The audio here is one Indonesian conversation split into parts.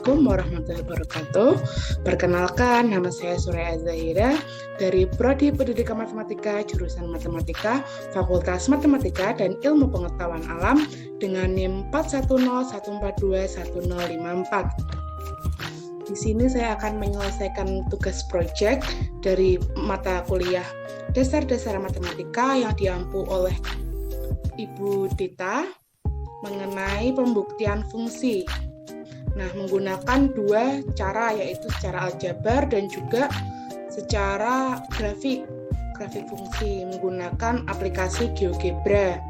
Assalamualaikum warahmatullahi wabarakatuh. Perkenalkan, nama saya Suraya Zahira dari Prodi Pendidikan Matematika, jurusan Matematika, Fakultas Matematika dan Ilmu Pengetahuan Alam dengan NIM 410142154. Di sini saya akan menyelesaikan tugas proyek dari mata kuliah Dasar-Dasar Matematika yang diampu oleh Ibu Tita mengenai pembuktian fungsi. Nah, menggunakan dua cara, yaitu secara aljabar dan juga secara grafik fungsi menggunakan aplikasi GeoGebra.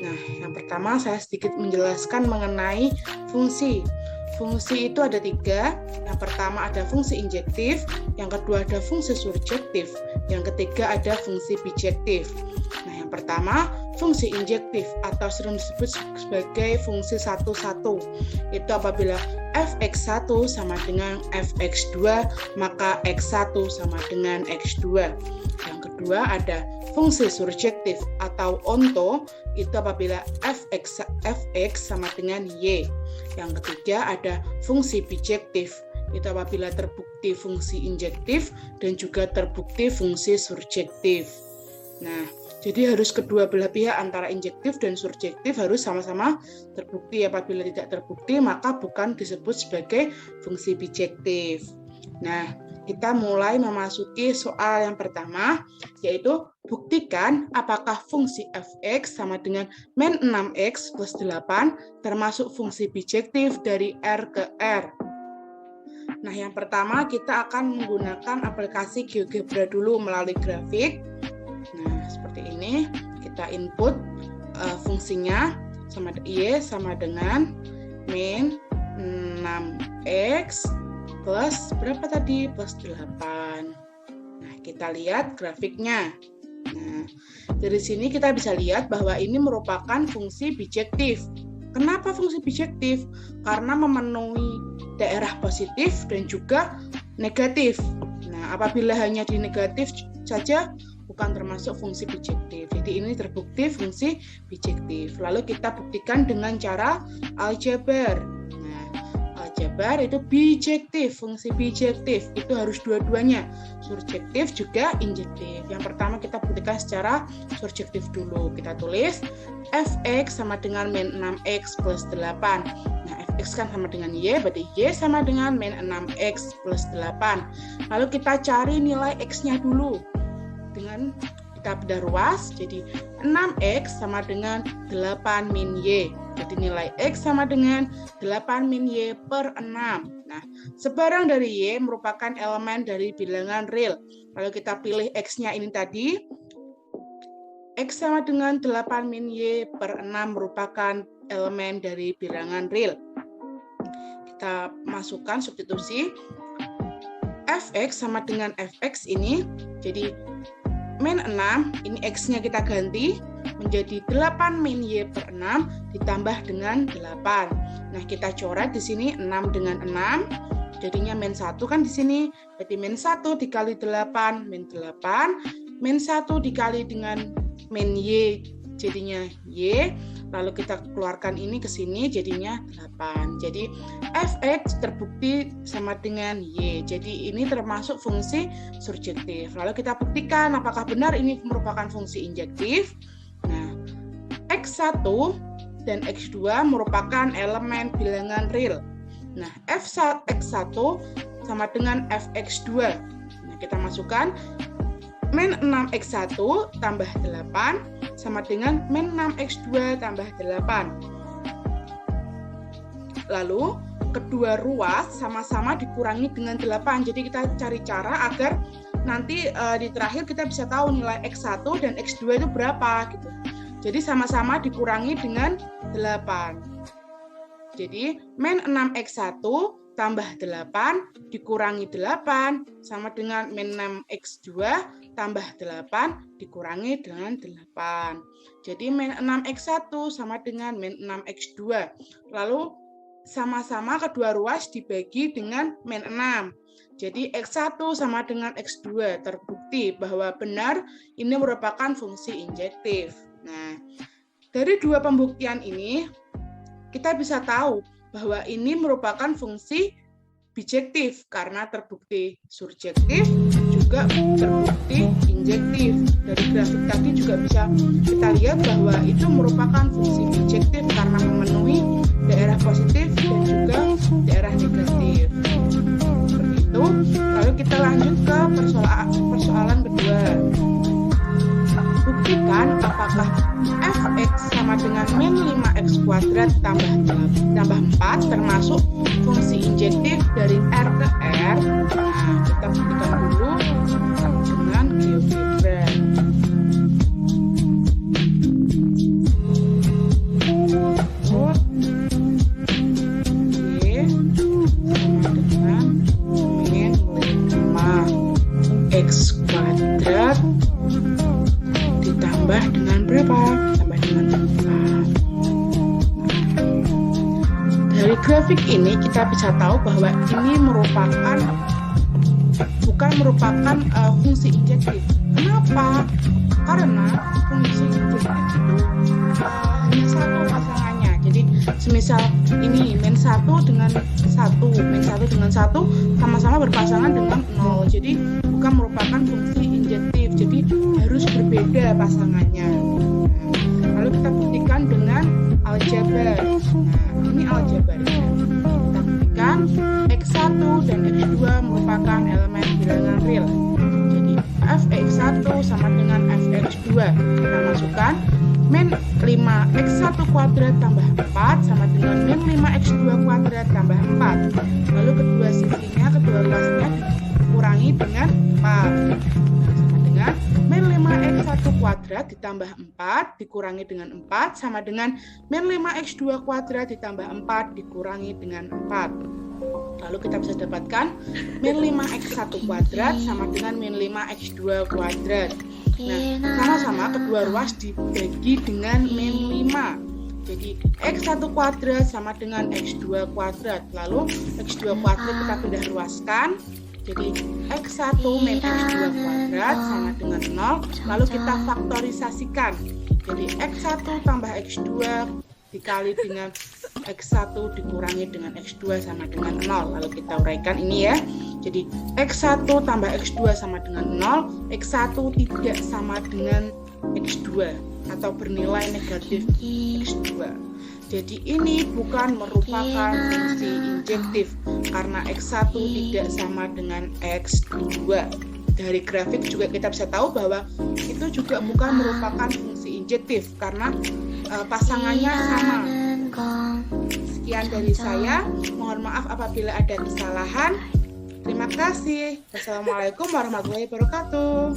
Nah, yang pertama saya sedikit menjelaskan mengenai fungsi. Fungsi itu ada tiga. Yang pertama ada fungsi injektif, yang kedua ada fungsi surjektif, yang ketiga ada fungsi bijektif. Nah, yang pertama fungsi injektif atau sering disebut sebagai fungsi 1,1. Itu apabila fx1 sama dengan fx2, maka x1 sama dengan x2. Yang kedua ada fungsi surjektif atau onto, itu apabila fx sama dengan y. Yang ketiga ada fungsi bijektif, itu apabila terbukti fungsi injektif dan juga terbukti fungsi surjektif. Nah, jadi harus kedua belah pihak antara injektif dan surjektif harus sama-sama terbukti. Apabila tidak terbukti, maka bukan disebut sebagai fungsi bijektif. Nah, kita mulai memasuki soal yang pertama, yaitu buktikan apakah fungsi fx sama dengan min 6x plus 8 termasuk fungsi bijektif dari R ke R. Nah, yang pertama kita akan menggunakan aplikasi GeoGebra dulu melalui grafik. Nah, seperti ini kita input fungsinya sama y sama dengan min 6x plus berapa tadi? Plus 8. Nah, kita lihat grafiknya. Nah, dari sini kita bisa lihat bahwa ini merupakan fungsi bijektif. Kenapa fungsi bijektif? Karena memenuhi daerah positif dan juga negatif. Nah, apabila hanya di negatif saja bukan termasuk fungsi bijektif. Jadi ini terbukti fungsi bijektif. Lalu kita buktikan dengan cara aljabar. Nah, aljabar itu bijektif, fungsi bijektif itu harus dua-duanya, surjektif juga injektif. Yang pertama kita buktikan secara surjektif dulu. Kita tulis fx sama dengan min 6x plus 8. Nah, fx kan sama dengan y, berarti y sama dengan min 6x plus 8. Lalu kita cari nilai x-nya dulu. Dengan kita bedah ruas, jadi 6x sama dengan 8 min y. Jadi nilai x sama dengan 8 min y per 6. Nah, sebarang dari y merupakan elemen dari bilangan real. Lalu kita pilih x-nya ini tadi. X sama dengan 8 min y per 6 merupakan elemen dari bilangan real. Kita masukkan substitusi. Fx sama dengan fx ini, jadi min 6, ini x-nya kita ganti menjadi 8 min y per 6 ditambah dengan 8. Nah, kita coret di sini 6 dengan 6, jadinya min 1 kan di sini, berarti min 1 dikali 8, min 8, min 1 dikali dengan min y, jadinya y, lalu kita keluarkan ini ke sini, jadinya 8. Jadi, fx terbukti sama dengan y. Jadi, ini termasuk fungsi surjektif. Lalu kita buktikan apakah benar ini merupakan fungsi injektif. Nah, x1 dan x2 merupakan elemen bilangan real. Nah, x1 sama dengan fx2. Nah, kita masukkan min 6x1 tambah 8 sama dengan min 6x2 tambah 8. Lalu, kedua ruas sama-sama dikurangi dengan 8. Jadi kita cari cara agar nanti di terakhir kita bisa tahu nilai x1 dan x2 itu berapa gitu. Jadi sama-sama dikurangi dengan 8. Jadi min 6x1 tambah 8 dikurangi 8 sama dengan min 6x2 tambah 8 dikurangi dengan 8. Jadi min 6x1 sama dengan min 6x2. Lalu sama-sama kedua ruas dibagi dengan min 6. Jadi x1 sama dengan x2, terbukti bahwa benar ini merupakan fungsi injektif. Nah, dari dua pembuktian ini kita bisa tahu bahwa ini merupakan fungsi bijektif karena terbukti surjektif, juga terbukti injektif. Dari grafik tadi juga bisa kita lihat bahwa itu merupakan fungsi bijektif karena memenuhi daerah positif dan juga daerah negatif. Seperti itu. Lalu kita lanjut ke persoalan kedua. Buktikan apakah fx sama dengan min 5x kuadrat tambah 4 termasuk fungsi injektif dari R ke R. Nah, kita buktikan dulu dengan GeoGebra. X kuadrat ditambah dengan berapa? Tambah dengan 4. Dari grafik ini kita bisa tahu bahwa ini bukan merupakan fungsi injektif. Kenapa? Karena fungsi injektif itu hanya satu pasangannya. Jadi semisal ini min 1 dengan 1 sama-sama berpasangan dengan 0. Jadi bukan merupakan fungsi injektif. Jadi harus berbeda pasangannya. Lalu kita buktikan dengan aljabar. Nah, ini aljabarnya. Kita buktikan x1 dan x2 merupakan elemen bilangan real. Jadi fx1 sama dengan fx2. Kita masukkan min 5x1 kuadrat tambah 4 sama dengan min 5x2 kuadrat tambah 4. Lalu kedua sisinya, kedua kelasnya dikurangi dengan 4. Sama dengan min 5x1 kuadrat ditambah 4 dikurangi dengan 4 sama dengan min 5x2 kuadrat ditambah 4 dikurangi dengan 4. Lalu kita bisa dapatkan min 5x1 kuadrat sama dengan min 5x2 kuadrat. Nah, sama-sama kedua ruas dibagi dengan min 5. Jadi x1 kuadrat sama dengan x2 kuadrat. Lalu x2 kuadrat kita pindah ruaskan. Jadi x1 min x2 kuadrat sama dengan 0. Lalu kita faktorisasikan. Jadi x1 tambah x2 dikali dengan x1 dikurangi dengan x2 sama dengan 0. Lalu kita uraikan ini ya. Jadi x1 tambah x2 sama dengan 0, x1 tidak sama dengan x2 atau bernilai negatif x2. Jadi ini bukan merupakan fungsi injektif karena x1 tidak sama dengan x2. Dari grafik juga kita bisa tahu bahwa itu juga bukan merupakan fungsi injektif karena pasangannya sama. Sekian dari saya, mohon maaf apabila ada kesalahan. Terima kasih. Wassalamualaikum warahmatullahi wabarakatuh.